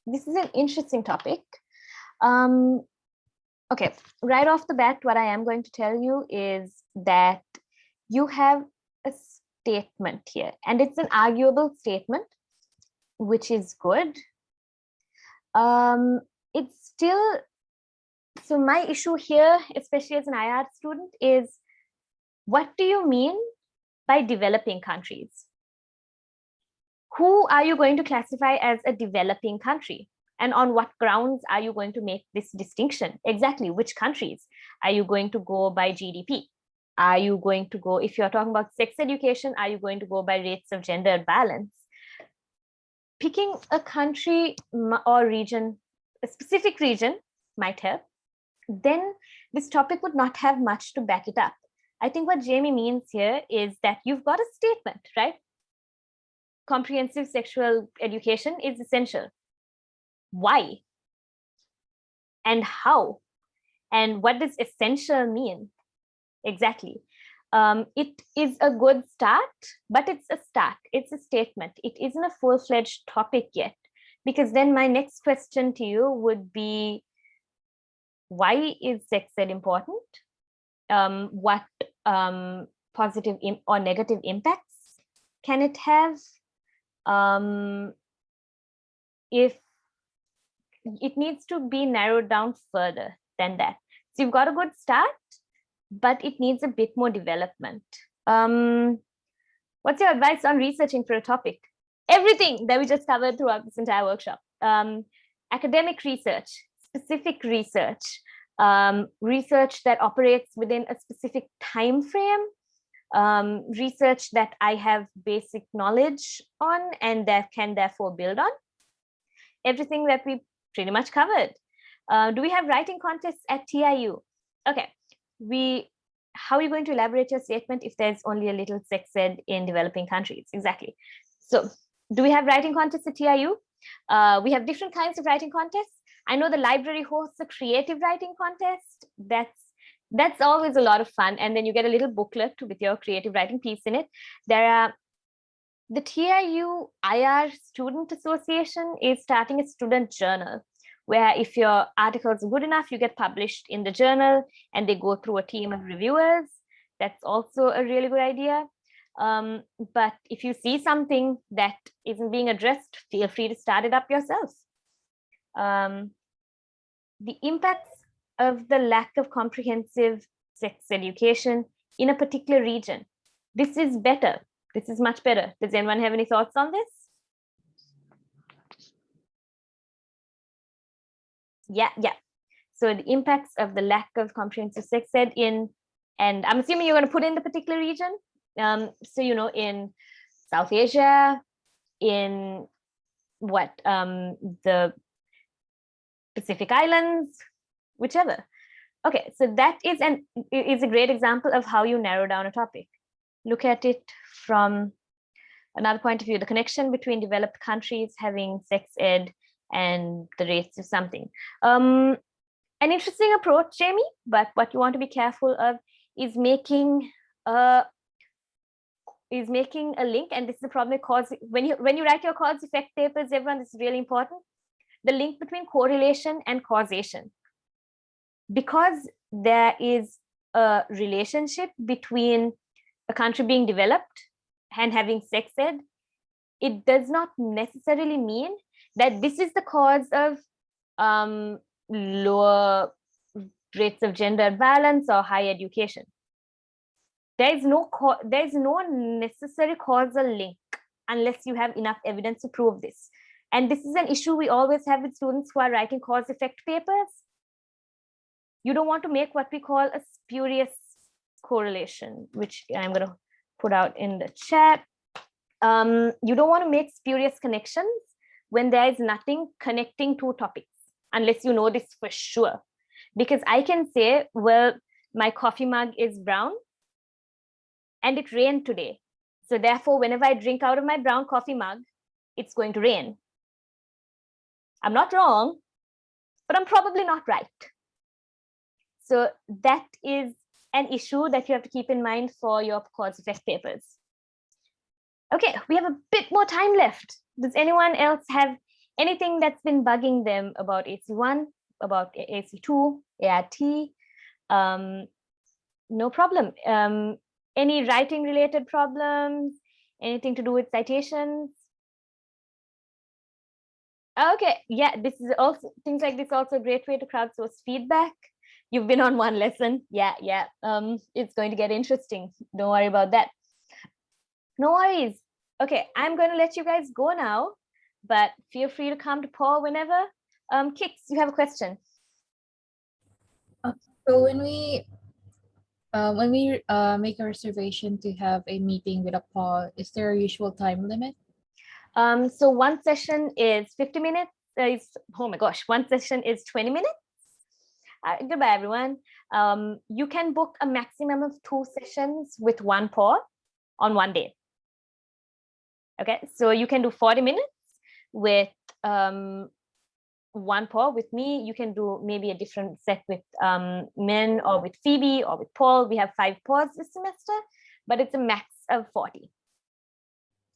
This is an interesting topic. Okay, right off the bat, what I am going to tell you is that you have a statement here, and it's an arguable statement, which is good. It's still, so my issue here, especially as an IR student, is what do you mean by developing countries? Who are you going to classify as a developing country? And on what grounds are you going to make this distinction? Exactly, which countries? Are you going to go by GDP? Are you going to go, if you're talking about sex education, are you going to go by rates of gender balance? Picking a country or region, a specific region might help. Then this topic would not have much to back it up. I think what Jamie means here is that you've got a statement, right? Comprehensive sexual education is essential. Why? And how? And what does essential mean? Exactly. It is a good start, but it's a start. It's a statement. It isn't a full-fledged topic yet, because then my next question to you would be, why is sex ed important? What positive or negative impacts can it have? If it needs to be narrowed down further than that. So you've got a good start, but it needs a bit more development. What's your advice on researching for a topic? Everything that we just covered throughout this entire workshop. Academic research, specific research, research that operates within a specific time frame, research that I have basic knowledge on and that can therefore build on. Everything that we pretty much covered. Do we have writing contests at TIU? Okay, how are you going to elaborate your statement if there's only a little sex ed in developing countries? Exactly. So do we have writing contests at TIU? We have different kinds of writing contests. I know the library hosts a creative writing contest. That's always a lot of fun. And then you get a little booklet with your creative writing piece in it. There are the TIU IR Student Association is starting a student journal, where if your articles are good enough, you get published in the journal and they go through a team of reviewers. That's also a really good idea. But if you see something that isn't being addressed, feel free to start it up yourself. The impacts of the lack of comprehensive sex education in a particular region. This is better. This is much better. Does anyone have any thoughts on this? Yeah. So the impacts of the lack of comprehensive sex ed and I'm assuming you're going to put in the particular region. So, in South Asia, in the Pacific Islands, whichever. Okay, so that is a great example of how you narrow down a topic. Look at it from another point of view, the connection between developed countries having sex ed and the rates of something. An interesting approach, Jamie, but what you want to be careful of is making a link, and this is the problem when you write your cause effect papers, everyone, this is really important, the link between correlation and causation. Because there is a relationship between a country being developed and having sex ed, it does not necessarily mean that this is the cause of lower rates of gender balance or high education. There is no necessary causal link unless you have enough evidence to prove this. And this is an issue we always have with students who are writing cause effect papers. You don't want to make what we call a spurious correlation, which I'm going to put out in the chat. You don't want to make spurious connections when there is nothing connecting two topics, unless you know this for sure. Because I can say, well, my coffee mug is brown and it rained today. So therefore, whenever I drink out of my brown coffee mug, it's going to rain. I'm not wrong, but I'm probably not right. So that is an issue that you have to keep in mind for your cause effect papers. Okay, we have a bit more time left. Does anyone else have anything that's been bugging them about AC1, about AC2, ART? No problem. Any writing related problems? Anything to do with citations? Okay, yeah, this is also, things like this also a great way to crowdsource feedback. You've been on one lesson. Yeah. It's going to get interesting. Don't worry about that. No worries. Okay, I'm going to let you guys go now, but feel free to come to PAW whenever. Kix, you have a question. So when we make a reservation to have a meeting with a PAW, is there a usual time limit? So one session is 50 minutes. Oh my gosh, one session is 20 minutes. Goodbye, everyone. You can book a maximum of 2 sessions with one PAW on one day. Okay, so you can do 40 minutes with one PAW with me. You can do maybe a different set with Min or with Phoebe or with Paul. We have 5 PAWs this semester, but it's a max of 40.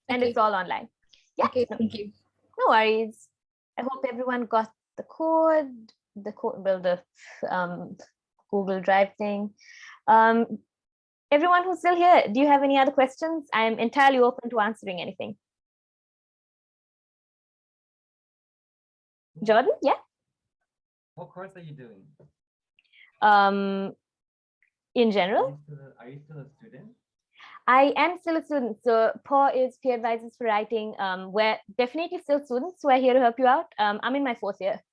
And Okay. it's all online. Yeah, Okay, thank you. no worries. I hope everyone got the code, well, the Google Drive thing. Everyone who's still here, do you have any other questions? I am entirely open to answering anything. Jordan, yeah? What course are you doing? In general, Are you still a student? I am still a student. So PAW is Peer Advisors for Writing. We're definitely still students who are here to help you out. I'm in my 4th year.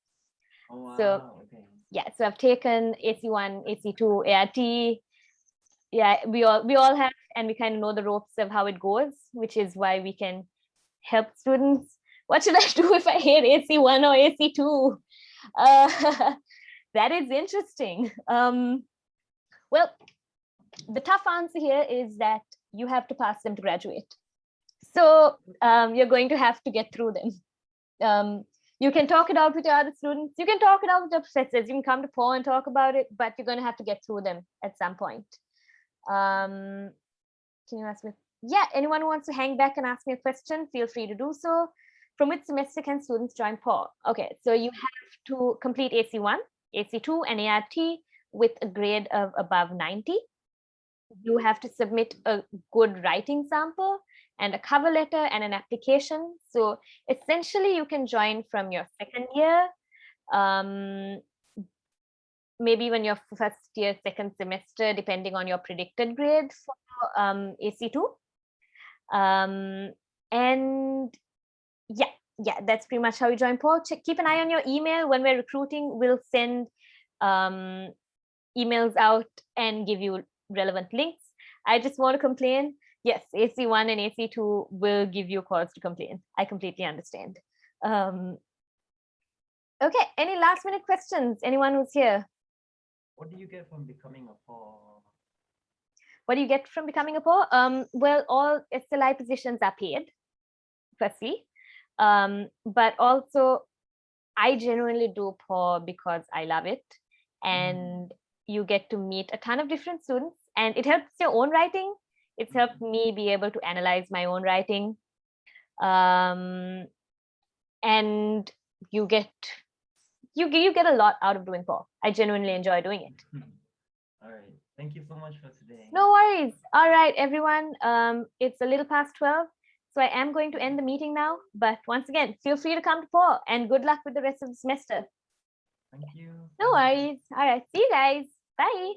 Oh, wow. So Okay. yeah, so I've taken AC1, AC2, ART. Yeah, we all have, and we kind of know the ropes of how it goes, which is why we can help students. What should I do if I hate AC1 or AC2? That is interesting. Well, the tough answer here is that you have to pass them to graduate. So you're going to have to get through them. You can talk it out with your other students. You can talk it out with your professors. You can come to PAW and talk about it, but you're going to have to get through them at some point. Can you ask me? Yeah, anyone who wants to hang back and ask me a question, feel free to do so. From which semester can students join PAW? Okay, so you have to complete AC1, AC2, and ART with a grade of above 90. You have to submit a good writing sample and a cover letter and an application. So essentially you can join from your 2nd year, maybe even your 1st year, 2nd semester, depending on your predicted grade for AC2. And yeah, that's pretty much how you join PAW. Keep an eye on your email. When we're recruiting, we'll send emails out and give you relevant links. I just want to complain. Yes, AC1 and AC2 will give you cause to complain. I completely understand. Okay, any last minute questions? Anyone who's here? What do you get from becoming a PAW? What do you get from becoming a PAW? Well, all SLI positions are paid, firstly. But also, I genuinely do PAW because I love it. And you get to meet a ton of different students, and it helps your own writing. It's helped me be able to analyze my own writing. And you get a lot out of doing PAW. I genuinely enjoy doing it. All right. Thank you so much for today. No worries. All right, everyone. It's a little past 12. So I am going to end the meeting now. But once again, feel free to come to PAW, and good luck with the rest of the semester. Thank you. No worries. All right. See you guys. Bye.